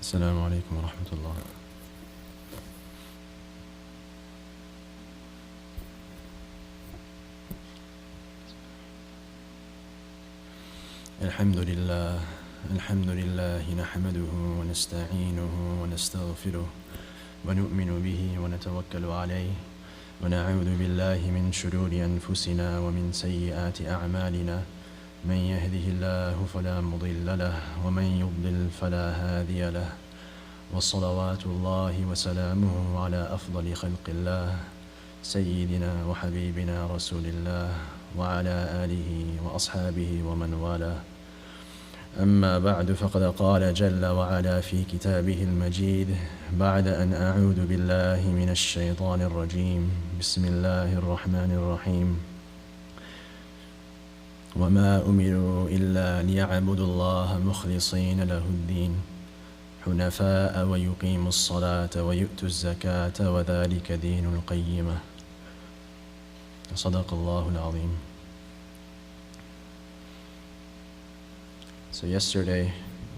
السلام عليكم ورحمة الله. الحمد لله نحمده ونستعينه ونستغفره ونؤمن به ونتوكل عليه ونعوذ بالله من شرور أنفسنا ومن سيئات أعمالنا من يهده الله فلا مضل له ومن يضلل فلا هادي له وصلوات الله وسلامه على أفضل خلق الله سيدنا وحبيبنا رسول الله وعلى آله وأصحابه ومن والاه. أما بعد فقد قال جل وعلا في كتابه المجيد بعد أن أعوذ بالله من الشيطان الرجيم بسم الله الرحمن الرحيم وما أمروا إلا ليعبدوا الله مخلصين له الدين حنفاء ويقيموا الصلاة ويؤتوا الزكاة وذلك دين القيمة. صدق الله العظيم. So yesterday,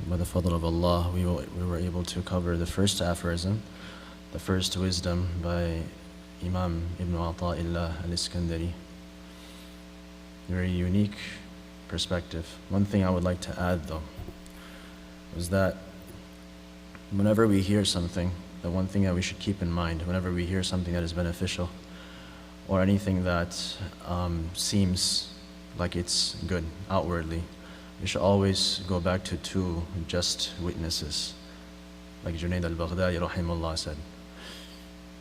by the fadl of Allah, we were able to cover the first aphorism, the first wisdom by Imam Ibn Ata'illah al-Iskandari. Very unique perspective. One thing I would like to add though, is that whenever we hear something, the one thing that we should keep in mind, whenever we hear something that is beneficial, or anything that seems like it's good outwardly, we should always go back to two just witnesses. Like Junayd al-Baghdadi rahimahullah said,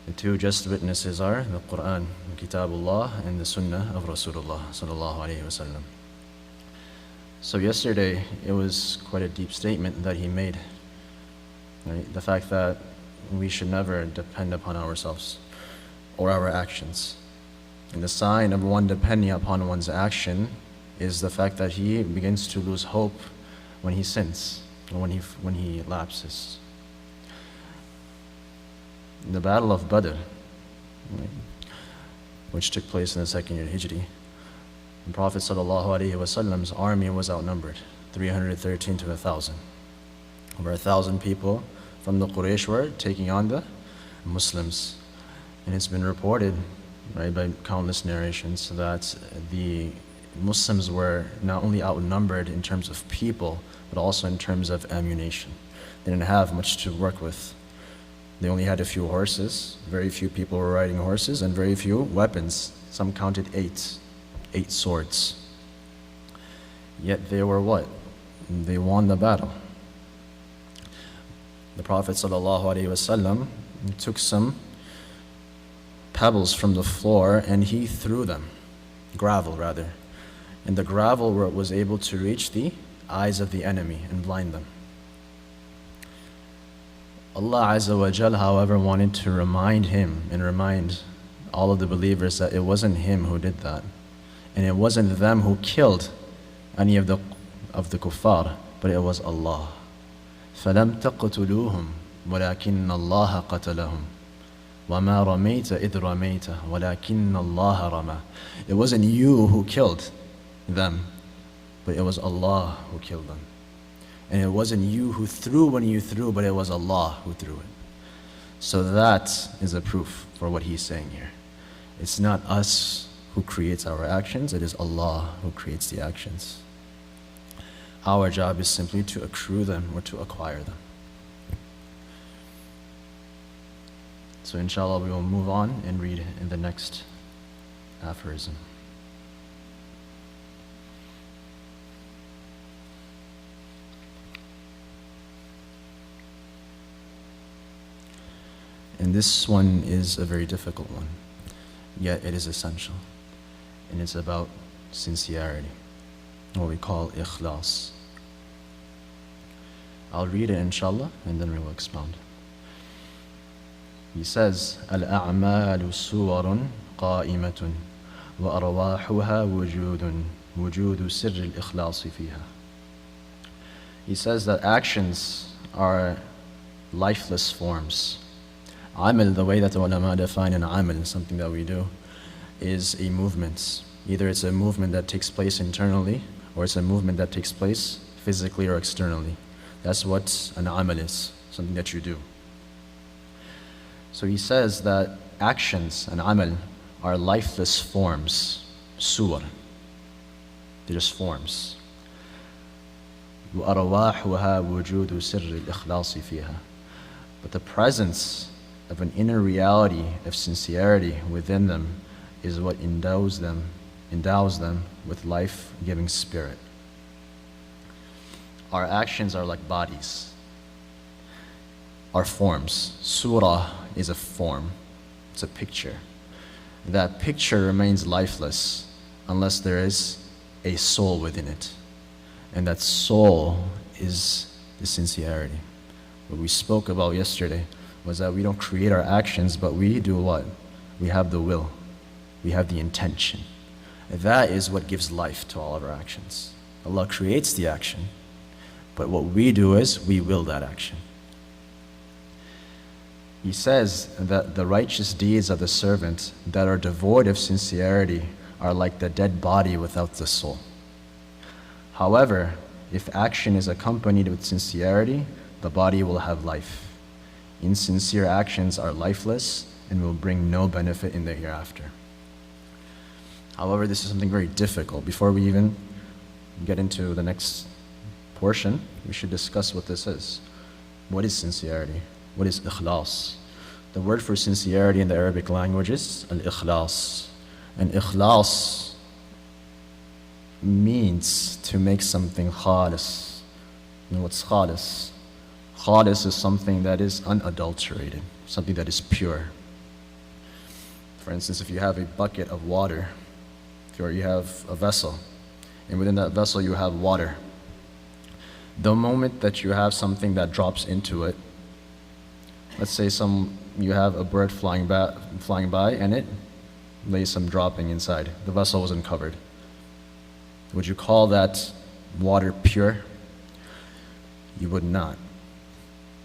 the two just witnesses are the Quran, Kitabullah, and the Sunnah of Rasulullah sallallahu alayhi wasallam. So yesterday, it was quite a deep statement that he made. Right? The fact that we should never depend upon ourselves or our actions. And the sign of one depending upon one's action is the fact that he begins to lose hope when he sins, or when he lapses. In the Battle of Badr, right, which took place in the second year Hijri, the Prophet ﷺ's army was outnumbered, 313 to 1,000. Over 1,000 people from the Quraysh were taking on the Muslims. And it's been reported, right, by countless narrations that the Muslims were not only outnumbered in terms of people, but also in terms of ammunition. They didn't have much to work with. They only had a few horses, very few people were riding horses, and very few weapons. Some counted eight swords. Yet they were what? They won the battle. The Prophet ﷺ took some pebbles from the floor and he threw them, gravel rather. And the gravel was able to reach the eyes of the enemy and blind them. Allah Azza wa Jal, however, wanted to remind him and remind all of the believers that it wasn't him who did that. And it wasn't them who killed any of the kuffar, but it was Allah. فَلَمْ تَقْتُلُوهُمْ وَلَكِنَّ اللَّهَ قَتَلَهُمْ وَمَا رَمَيْتَ إِذْ رَمَيْتَ وَلَكِنَّ اللَّهَ رَمَى. It wasn't you who killed them, but it was Allah who killed them. And it wasn't you who threw when you threw, but it was Allah who threw it. So that is a proof for what he's saying here. It's not us who creates our actions, it is Allah who creates the actions. Our job is simply to accrue them or to acquire them. So inshallah we will move on and read in the next aphorism. And this one is a very difficult one, yet it is essential. And it's about sincerity, what we call ikhlas. I'll read it inshallah and then we will expound. He says, الأعمال صور قائمة وأرواحها وجود سر الإخلاص فيها. He says that actions are lifeless forms. Amal, the way that the ulama define an amal, something that we do, is a movement. Either it's a movement that takes place internally, or it's a movement that takes place physically or externally. That's what an amal is. something that you do. So he says that actions and amal are lifeless forms, suwar. They're just forms. وَأَرْوَاحُهَا وُجُودُ سِرِّ الْإِخْلَاصِ فِيهَا. But the presence of an inner reality of sincerity within them is what endows them with life-giving spirit. Our actions are like bodies. Are forms. Surah is a form. It's a picture. That picture remains lifeless unless there is a soul within it. And that soul is the sincerity. What we spoke about yesterday was that we don't create our actions, but we do what? We have the will. We have the intention. That is what gives life to all of our actions. Allah creates the action, but what we do is we will that action. He says that the righteous deeds of the servant that are devoid of sincerity are like the dead body without the soul. However, if action is accompanied with sincerity, the body will have life. Insincere actions are lifeless and will bring no benefit in the hereafter. However, this is something very difficult. Before we even get into the next portion, we should discuss what this is. What is sincerity? What is ikhlas? The word for sincerity in the Arabic language is al-ikhlas. And ikhlas means to make something khalis. You know what's khalis? Khalis is something that is unadulterated, something that is pure. For instance, if you have a bucket of water, or you have a vessel, and within that vessel you have water, the moment that you have something that drops into it, let's say you have a bird flying by and it lays some dropping inside. The vessel wasn't covered. Would you call that water pure? You would not.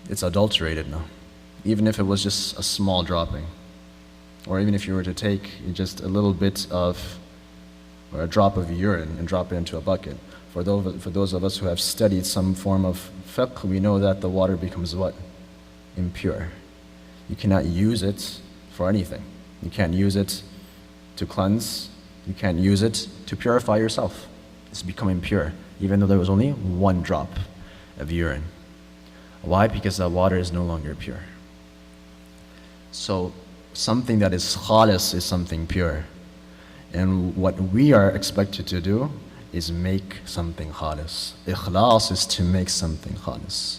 It's adulterated now. Even if it was just a small dropping. Or even if you were to take just a little bit of, or a drop of urine and drop it into a bucket. For those of us who have studied some form of fiqh, we know that the water becomes what? Impure. You cannot use it for anything. You can't use it to cleanse. You can't use it to purify yourself. It's become impure, even though there was only one drop of urine. Why? Because that water is no longer pure. So something that is khalis is something pure. And what we are expected to do is make something khalis. Ikhlas is to make something khalis.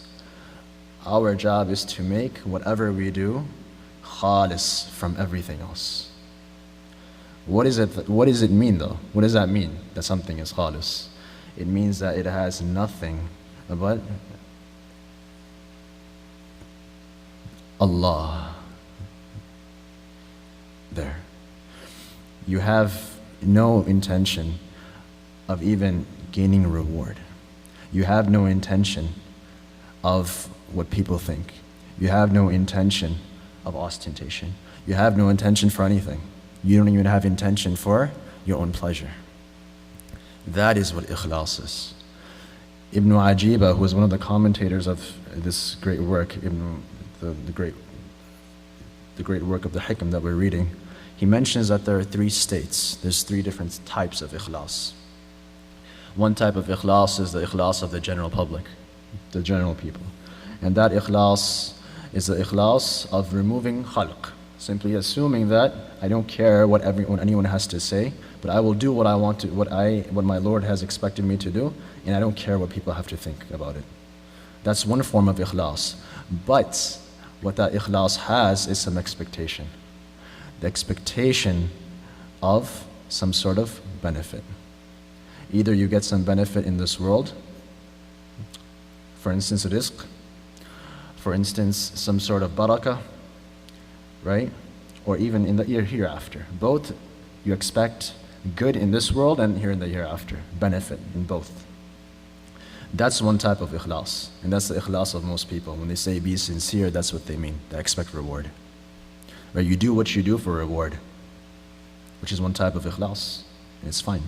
Our job is to make whatever we do khalis from everything else. What does it mean though? What does that mean, that something is khalis? It means that it has nothing but Allah there. You have no intention of even gaining reward. You have no intention of what people think. You have no intention of ostentation. You have no intention for anything. You don't even have intention for your own pleasure. That is what ikhlas is. Ibn Ajiba, who was one of the commentators of this great work, the great work of the Hikam that we're reading, he mentions that there are three states. There's three different types of ikhlas. One type of ikhlas is the ikhlas of the general public, the general people. And that ikhlas is the ikhlas of removing khalq, simply assuming that I don't care what anyone has to say, but I will do what I want to, what my Lord has expected me to do, and I don't care what people have to think about it. That's one form of ikhlas. But what that ikhlas has is some expectation. The expectation of some sort of benefit. Either you get some benefit in this world, for instance rizq, for instance some sort of barakah, right? Or even in the hereafter. Both you expect good in this world and here in the hereafter, benefit in both. That's one type of ikhlas, and that's the ikhlas of most people. When they say be sincere, that's what they mean. They expect reward. Right? You do what you do for reward, which is one type of ikhlas, and it's fine.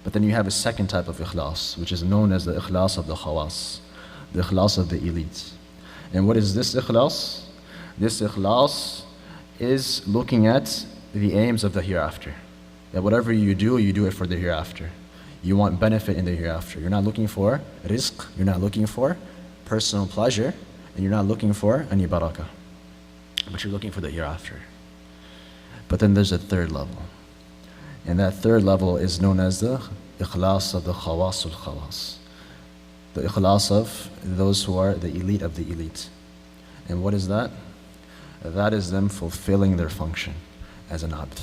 But then you have a second type of ikhlas, which is known as the ikhlas of the khawas, the ikhlas of the elites. And what is this ikhlas? This ikhlas is looking at the aims of the hereafter. That whatever you do it for the hereafter. You want benefit in the hereafter. You're not looking for rizq, you're not looking for personal pleasure, and you're not looking for any barakah. But you're looking for the hereafter. But then there's a third level. And that third level is known as the ikhlas of the khawasul khawas. The ikhlas of those who are the elite of the elite. And what is that? That is them fulfilling their function as an abd.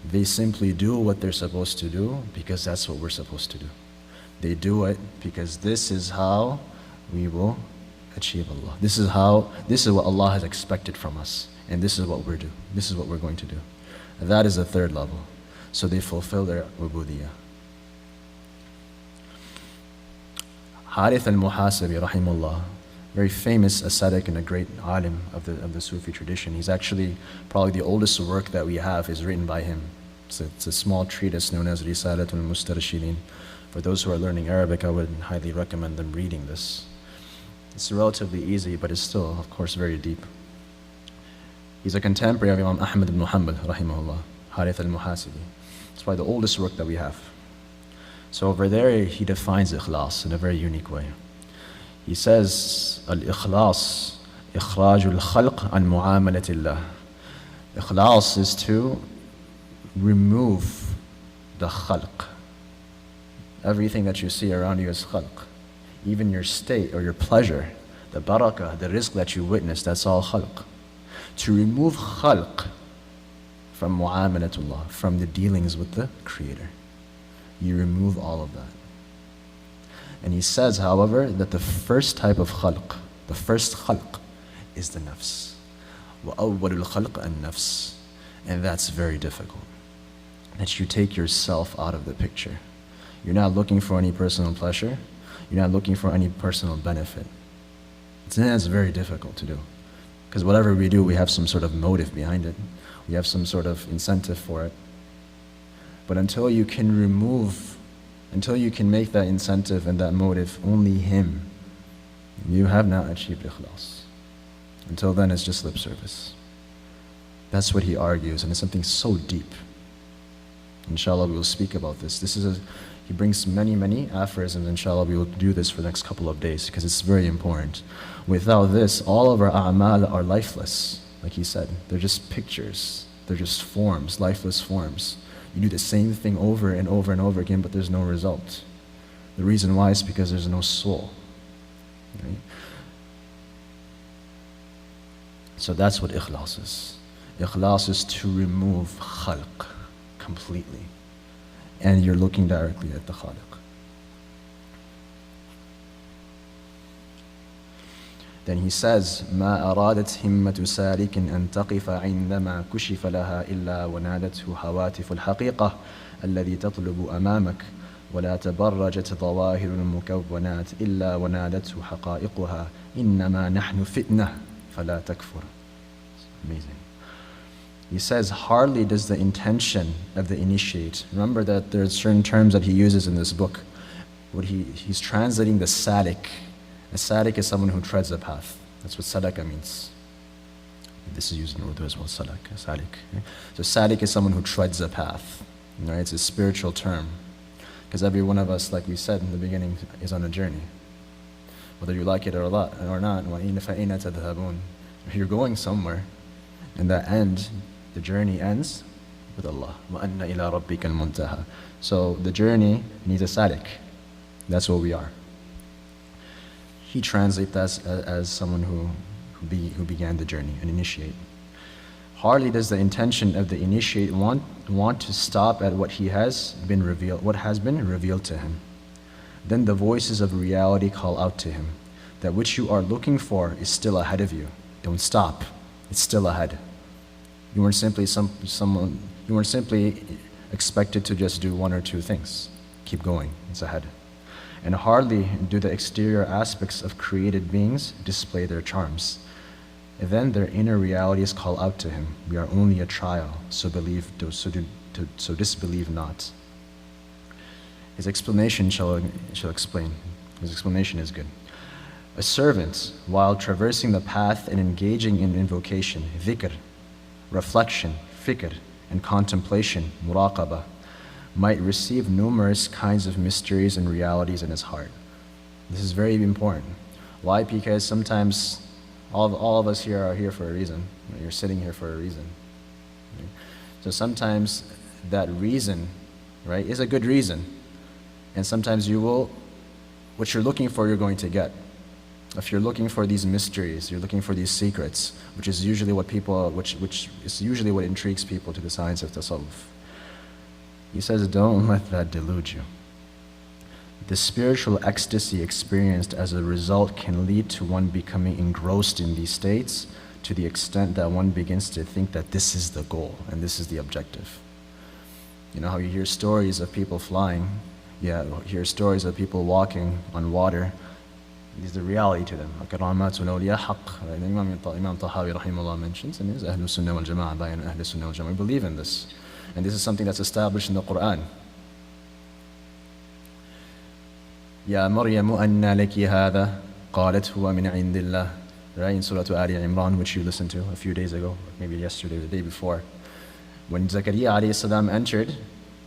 They simply do what they're supposed to do because that's what we're supposed to do. They do it because this is how we will achieve Allah. This is what Allah has expected from us. And this is what we're doing. This is what we're going to do. And that is the third level. So they fulfill their ubudiyah. Harith al-Muhasibi, rahimahullah, very famous ascetic and a great alim of the Sufi tradition. He's actually probably the oldest work that we have is written by him. It's a small treatise known as Risalatul Mustarshidin. For those who are learning Arabic, I would highly recommend them reading this. It's relatively easy, but it's still, of course, very deep. He's a contemporary of Imam Ahmad ibn Hanbal, rahimahullah, Harith al-Muhasibi. It's probably the oldest work that we have. So over there, he defines ikhlas in a very unique way. He says, al-ikhlas, ikhrajul khalq an mu'amalatillah. Ikhlas is to remove the khalq. Everything that you see around you is khalq. Even your state or your pleasure, the barakah, the rizq that you witness, that's all khalq. To remove khalq from mu'amalatullah, from the dealings with the Creator. You remove all of that. And he says, however, that the first type of khalq, the first khalq, is the nafs. وَأَوَّلُ الْخَلْقِ النَّفْس. And that's very difficult. That you take yourself out of the picture. You're not looking for any personal pleasure. You're not looking for any personal benefit. That's very difficult to do. Because whatever we do, we have some sort of motive behind it. We have some sort of incentive for it. But until you can make that incentive and that motive only Him, you have not achieved ikhlas. Until then, it's just lip service. That's what he argues, and it's something so deep. Inshallah, we will speak about this. He brings many aphorisms. Inshallah, we will do this for the next couple of days because it's very important. Without this, all of our a'mal are lifeless. Like he said, they're just pictures. They're just forms, lifeless forms. You do the same thing over and over and over again, but there's no result. The reason why is because there's no soul. Right? So that's what ikhlas is. Ikhlas is to remove khalq completely. And you're looking directly at the khaliq. Then he says, ما أرادت همة سالك أن تقف عندما كشف لها إلا ونادته هواتف الحقيقة الذي تطلب أمامك ولا تبرجت ظواهر المكونات إلا ونادته حقائقها إنما نحن فتنة فلا تكفر. It's amazing. He says, hardly does the intention of the initiate. Remember that there's certain terms that he uses in this book. He's translating the salik. A salik is someone who treads a path. That's what salaka means. This is used in Urdu as well, salik. So salik is someone who treads a path. Right? It's a spiritual term. Because every one of us, like we said in the beginning, is on a journey. Whether you like it or not. You're going somewhere. In the end, the journey ends with Allah. وَأَنَّ إِلَىٰ رَبِّكَ الْمُنْتَهَى. So the journey needs a salik. That's what we are. He translates that as someone who began the journey, an initiate. Hardly does the intention of the initiate want to stop at what has been revealed to him. Then the voices of reality call out to him. That which you are looking for is still ahead of you. Don't stop. It's still ahead. You weren't simply you weren't simply expected to just do one or two things. Keep going. It's ahead. And hardly do the exterior aspects of created beings display their charms. And then their inner realities call out to him. We are only a trial, so disbelieve not. His explanation shall explain. His explanation is good. A servant, while traversing the path and engaging in invocation, dhikr, reflection, fikr, and contemplation, muraqabah, might receive numerous kinds of mysteries and realities in his heart. This is very important. Why? Because sometimes all of us here are here for a reason. You're sitting here for a reason. Right? So sometimes that reason, right, is a good reason. And sometimes what you're looking for, you're going to get. If you're looking for these mysteries, you're looking for these secrets, which is usually what intrigues people to the science of tasawwuf. He says, don't let that delude you. The spiritual ecstasy experienced as a result can lead to one becoming engrossed in these states to the extent that one begins to think that this is the goal and this is the objective. You know how you hear stories of people flying? Yeah, you hear stories of people walking on water. This is the reality to them. Karamatul awliya haqq. Imam Tahawi rahimahullah mentions, and is Ahlus Sunnah wal Jama'ah, by Ahlus Sunnah wal Jama'ah. We believe in this. And this is something that's established in the Quran. Ya Maryamu anna laki hadha qalat huwa min indillah. Right, in Surah Ali Imran, which you listened to a few days ago, maybe yesterday or the day before. When Zakaria alayhi salam entered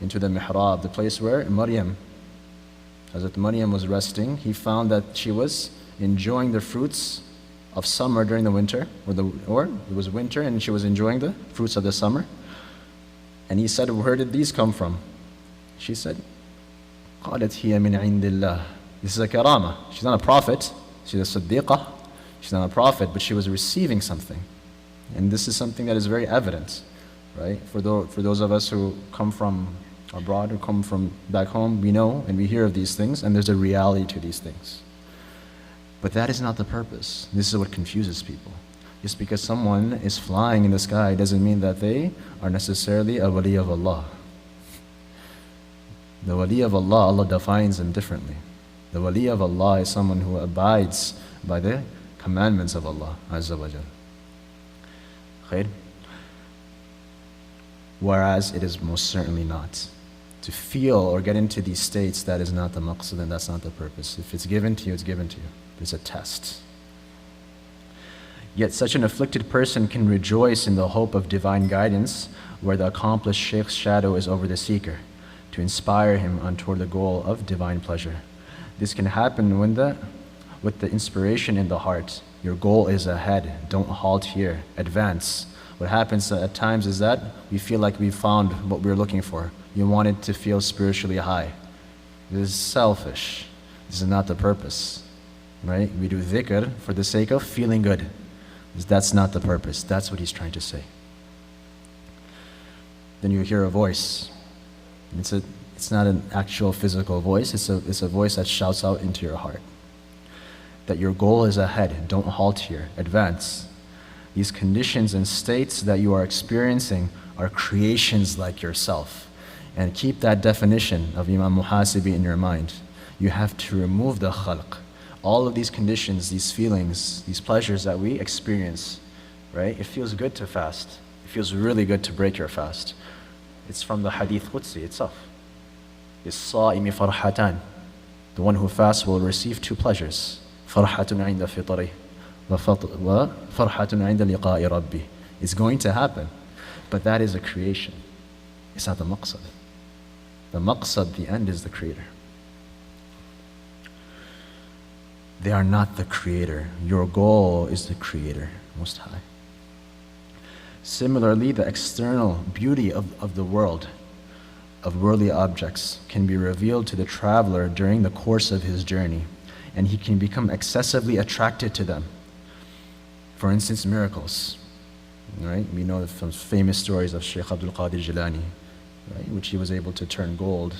into the mihrab, the place where Hazrat Maryam was resting, he found that she was enjoying the fruits of summer during the winter, or it was winter and she was enjoying the fruits of the summer. And he said, where did these come from? She said, قالت هي من عند الله. This is a karama. She's not a prophet. She's a siddiqah. She's not a prophet, but she was receiving something. And this is something that is very evident, right? For those of us who come from abroad, who come from back home, we know and we hear of these things, and there's a reality to these things. But that is not the purpose. This is what confuses people. Just because someone is flying in the sky doesn't mean that they are necessarily a wali of Allah. The wali of Allah, Allah defines them differently. The wali of Allah is someone who abides by the commandments of Allah Azza wa Jal. Khair? Whereas it is most certainly not. To feel or get into these states, that is not the maqsad and that's not the purpose. If it's given to you, it's given to you. It's a test. Yet such an afflicted person can rejoice in the hope of divine guidance, where the accomplished sheikh's shadow is over the seeker, to inspire him on toward the goal of divine pleasure. This can happen with the inspiration in the heart. Your goal is ahead. Don't halt here. Advance. What happens at times is that we feel like we found what we're looking for. You wanted to feel spiritually high. This is selfish. This is not the purpose. Right? We do dhikr for the sake of feeling good. That's not the purpose. That's what he's trying to say. Then you hear a voice. It's not an actual physical voice. It's a voice that shouts out into your heart that your goal is ahead. Don't halt here. Advance. These conditions and states that you are experiencing are creations like yourself. And keep that definition of Imam Muhasibi in your mind. You have to remove the khalq. All of these conditions, these feelings, these pleasures that we experience, right? It feels good to fast. It feels really good to break your fast. It's from the Hadith Qudsi itself. Is-sa'imi farhatan. The one who fasts will receive two pleasures. Farhatun 'inda fitrih wa farhatun 'inda liqa'i rabbi. It's going to happen, but that is a creation. It's not the maqsad. The maqsad, the end, is the creator. They are not the creator. Your goal is the creator, Most High. Similarly, the external beauty of the world, of worldly objects, can be revealed to the traveler during the course of his journey, and he can become excessively attracted to them. For instance, miracles. Right? We know from famous stories of Shaykh Abdul Qadir Jilani, right? Which he was able to turn gold.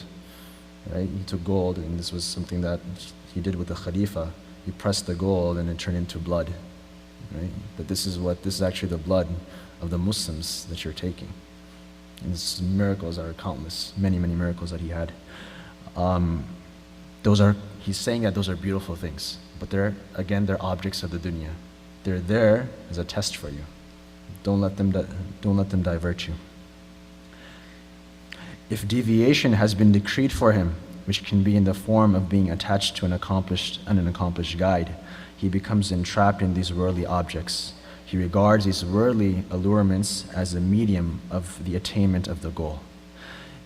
Right? He took gold, and this was something that he did with the Khalifa. He pressed the gold and it turned into blood. Right? But this is actually the blood of the Muslims that you're taking. And these miracles are countless, many, many miracles that he had. He's saying that those are beautiful things, but they're objects of the dunya. They're there as a test for you. Don't let them divert you. If deviation has been decreed for him, which can be in the form of being attached to an accomplished guide. He becomes entrapped in these worldly objects. He regards these worldly allurements as a medium of the attainment of the goal.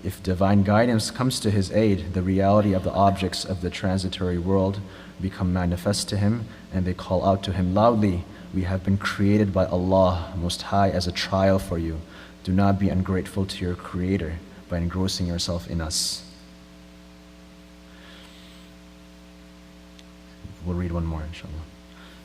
If divine guidance comes to his aid, the reality of the objects of the transitory world become manifest to him, and they call out to him loudly, "We have been created by Allah Most High as a trial for you. Do not be ungrateful to your Creator by engrossing yourself in us." We'll read one more, inshallah.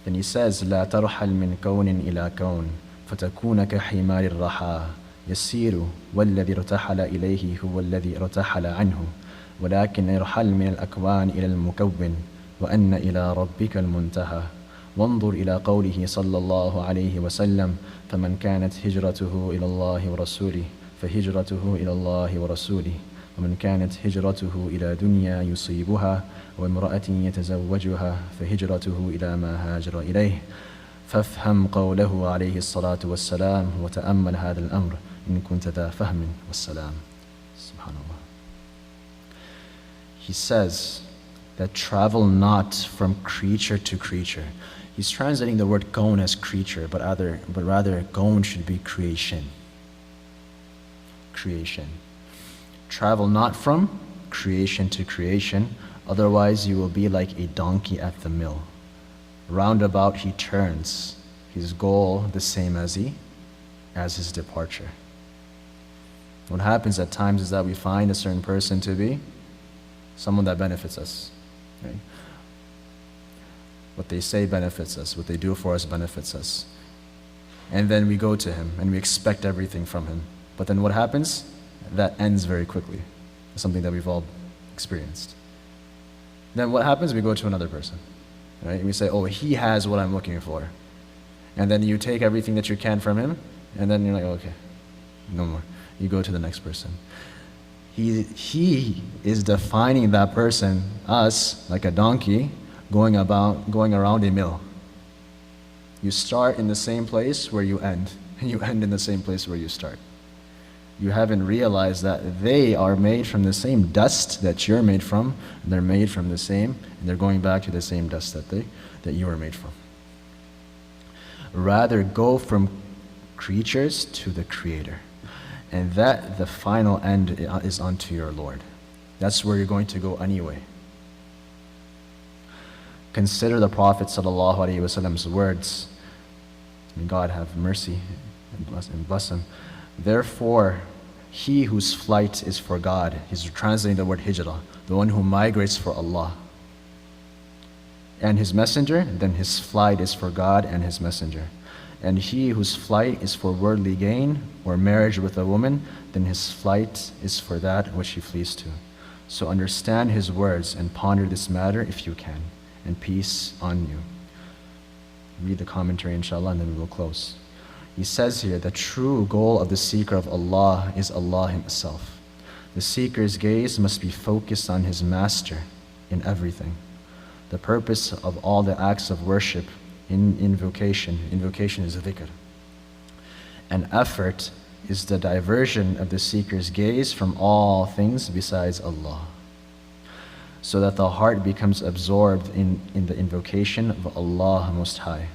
Then he says, "لا ترحل من كون إلى كون فتكون كحمار الرحى يسير والذي ارتحل إليه هو الذي ارتحل عنه ولكن ارحل من الأكوان إلى المكون وأن إلى ربك المنتهى وانظر إلى قوله صلى الله عليه وسلم فمن كانت هجرته إلى الله ورسوله فهجرته إلى الله ورسوله ومن كانت هجرته إلى دنيا يصيبها وامرأة يتزوجها فهجرته إلى ما هاجر إليه فافهم قوله عليه الصلاة والسلام وتأمل هذا الأمر إن كنت ذا فهم والسلام." Subhanallah. He says that travel not from creature to creature. He's translating the word kawn as creature, but rather kawn should be creation. Creation. Travel not from creation to creation, otherwise you will be like a donkey at the mill. Roundabout he turns, his goal the same as his departure. What happens at times is that we find a certain person to be someone that benefits us. Right? What they say benefits us, what they do for us benefits us. And then we go to him and we expect everything from him. But then what happens? That ends very quickly. It's something that we've all experienced. Then what happens? We go to another person. Right? And we say, "Oh, he has what I'm looking for." And then you take everything that you can from him, and then you're like, "Okay, no more." You go to the next person. He is defining that person, us, like a donkey, going around a mill. You start in the same place where you end, and you end in the same place where you start. You haven't realized that they are made from the same dust that you're made from, and they're made from the same, and they're going back to the same dust that you were made from. Rather, go from creatures to the Creator. And that the final end is unto your Lord. That's where you're going to go anyway. Consider the Prophet ﷺ's words. May God have mercy and bless him. Therefore, he whose flight is for God, he's translating the word hijrah, the one who migrates for Allah and his messenger, then his flight is for God and his messenger. And he whose flight is for worldly gain or marriage with a woman, then his flight is for that which he flees to. So understand his words and ponder this matter if you can, and peace on you. Read the commentary, inshallah, and then we will close. He says here, the true goal of the seeker of Allah is Allah himself. The seeker's gaze must be focused on his master in everything. The purpose of all the acts of worship in invocation is dhikr. An effort is the diversion of the seeker's gaze from all things besides Allah, so that the heart becomes absorbed in the invocation of Allah Most High.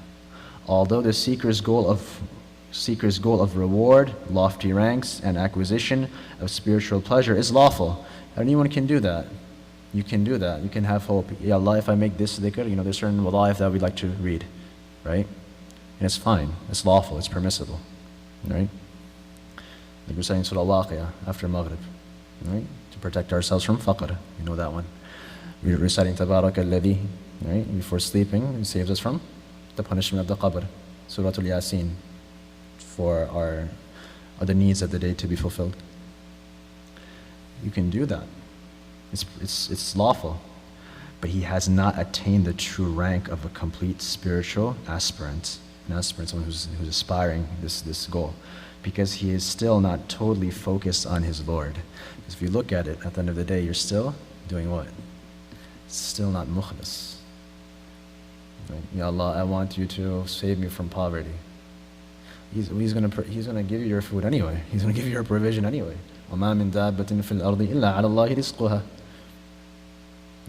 Although the seeker's goal of reward, lofty ranks, and acquisition of spiritual pleasure is lawful, anyone can do that. You can do that. You can have hope. Ya Allah, if I make this dhikr, there's certain wada'if that we'd like to read, right? And it's fine. It's lawful. It's permissible, right? Like we're saying Surah Al-Waqiyah after Maghrib, right? To protect ourselves from faqr. You know that one. We're reciting Tabarak al-Ladhi, right? Before sleeping, it saves us from the punishment of the qabr. Surah Al-Yasin, for our other needs of the day to be fulfilled. You can do that. It's lawful. But he has not attained the true rank of a complete spiritual aspirant. An aspirant, someone who's aspiring this goal. Because he is still not totally focused on his Lord. Because if you look at it, at the end of the day, you're still doing what? It's still not mukhlis. Right? Ya Allah, I want you to save me from poverty. He's going to give you your food anyway. He's going to give you your provision anyway. وَمَا مِن دَابَّةٍ فِي الْأَرْضِ إِلَّا عَلَى اللَّهِ رِزْقُهَا.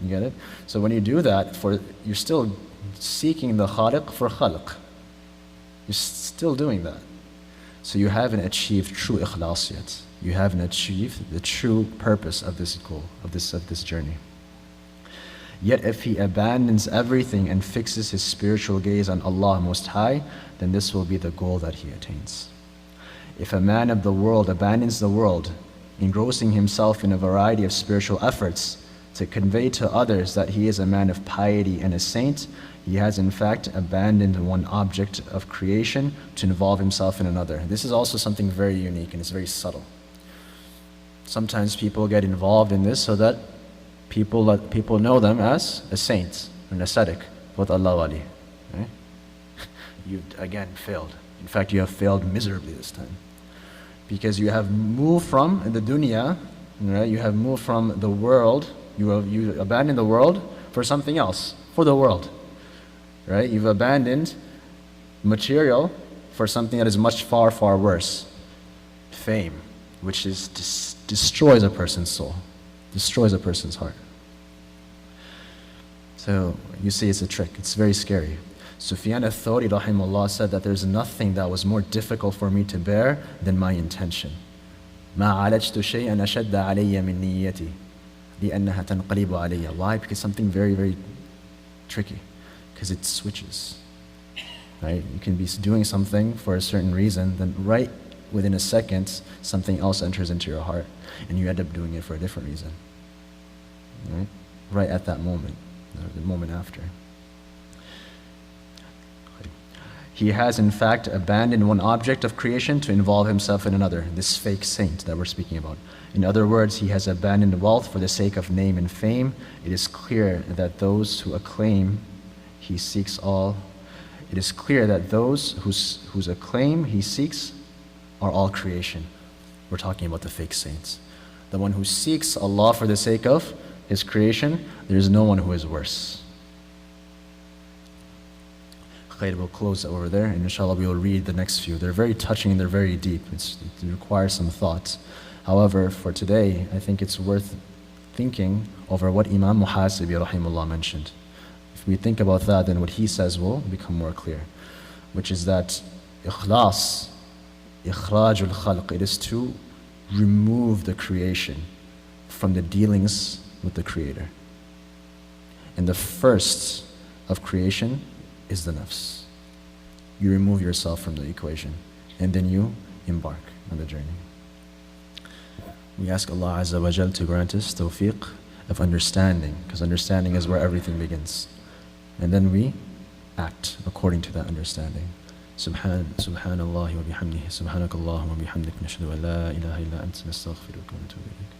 You get it? So when you do that, you're still seeking the khaliq for khalq. You're still doing that. So you haven't achieved true ikhlas yet. You haven't achieved the true purpose of this goal, of this journey. Yet if he abandons everything and fixes his spiritual gaze on Allah Most High, then this will be the goal that he attains. If a man of the world abandons the world, engrossing himself in a variety of spiritual efforts to convey to others that he is a man of piety and a saint, he has in fact abandoned one object of creation to involve himself in another. This is also something very unique and it's very subtle. Sometimes people get involved in this so that people know them as a saint, an ascetic, with Allah wali. Right? You've again failed. In fact, you have failed miserably this time. Because you have moved from the dunya, right? You have moved from the world, you abandoned the world for something else, for the world. Right? You've abandoned material for something that is much far, far worse. Fame, which destroys a person's soul, destroys a person's heart. So you see it's a trick, it's very scary. Sufyan al-Thawri rahimahullah said that there's nothing that was more difficult for me to bear than my intention. ما عالجت شيئا أشد علي من نيتي لأنها تنقلب علي. Why? Because something very, very tricky. Because it switches. Right? You can be doing something for a certain reason, then right within a second, something else enters into your heart, and you end up doing it for a different reason. Right at that moment, the moment after. He has in fact abandoned one object of creation to involve himself in another, this fake saint that we're speaking about. In other words, he has abandoned wealth for the sake of name and fame. It is clear that those who acclaim he seeks all. It is clear that those whose acclaim he seeks are all creation. We're talking about the fake saints. The one who seeks Allah for the sake of his creation, there is no one who is worse. Khair, we'll close over there, and inshallah we will read the next few. They're very touching, they're very deep. It requires some thought. However, for today, I think it's worth thinking over what Imam Muhasibi rahimahullah mentioned. If we think about that, then what he says will become more clear, which is that ikhlas, ikhrajul khalq, it is to remove the creation from the dealings with the Creator. And the first of creation is the nafs. You remove yourself from the equation, and then you embark on the journey. We ask Allah Azza wa Jal to grant us tawfiq of understanding, because understanding is where everything begins. And then we act according to that understanding. Subhanallah wa bihamdihi, subhanakallahumma wa bihamdik, nashhadu an la ilaha illa anta, nastaghfiruka wa natubu ilayk.